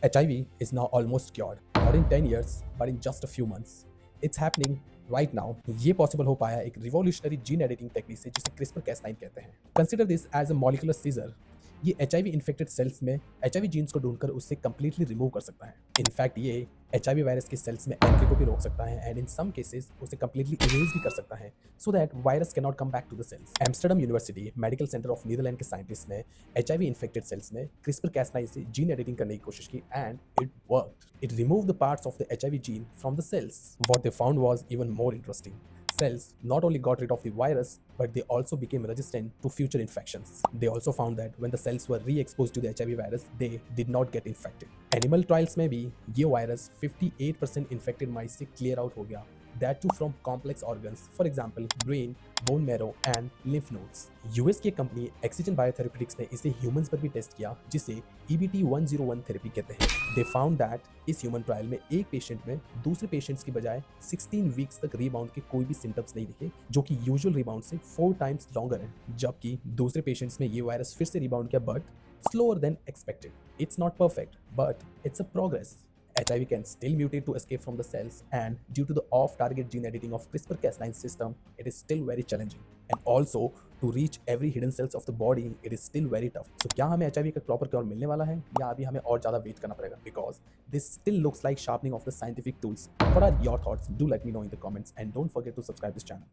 HIV is now almost cured, not in 10 years, but in just a few months. It's happening right now. ये possible हो पाया एक revolutionary gene editing technique से जिसे CRISPR Cas9 कहते हैं. Consider this as a molecular scissor. ये HIV infected cells में HIV जीन्स को ढूंढकर उससे कंप्लीटली रिमूव कर सकता है. इनफैक्ट ये HIV वायरस के सेल्स में एंट्री को भी रोक सकता है एंड इन सम केसेस उसे कंप्लीटली इरेज भी कर सकता है so that virus can not come back to the cells. Amsterdam University Medical Centre of Netherland के साइंटिस्ट ने HIV इन्फेक्टेड सेल्स में क्रिस्पर कैस9 से जीन एडिटिंग करने की कोशिश की and it worked. It removed the parts of the HIV gene from the cells. What they found was even more interesting. Cells not only got rid of the virus, but they also became resistant to future infections. They also found that when the cells were re-exposed to the HIV virus, they did not get infected. Animal trials में भी ये virus 58% infected mice से clear out हो गया. That too from complex organs, for example, brain, bone marrow and lymph nodes. US की company excision बायोथेरेप्यूटिक्स ने इसे humans पर भी टेस्ट किया जिसे EBT-101 थेरेपी कहते हैं. दे फाउंड दैट इस ह्यूमन ट्रायल में एक पेशेंट में दूसरे पेशेंट्स की बजाय 16 वीक्स तक रीबाउंड के कोई भी सिम्टम्स नहीं दिखे, जो कि यूजुअल रीबाउंड से 4 टाइम्स लॉन्गर है. जबकि दूसरे पेशेंट्स में ये वायरस फिर से रीबाउंड किया but slower than expected. It's not perfect, but it's a progress. HIV can still mutate to escape from the cells, and due to the off-target gene editing of CRISPR-Cas9 system, it is still very challenging. And also, to reach every hidden cells of the body, it is still very tough. So, क्या हमें HIV का proper cure मिलने वाला है या अभी हमें और ज़्यादा wait करना पड़ेगा? Because this still looks like sharpening of the scientific tools. What are your thoughts? Do let me know in the comments, and don't forget to subscribe this channel.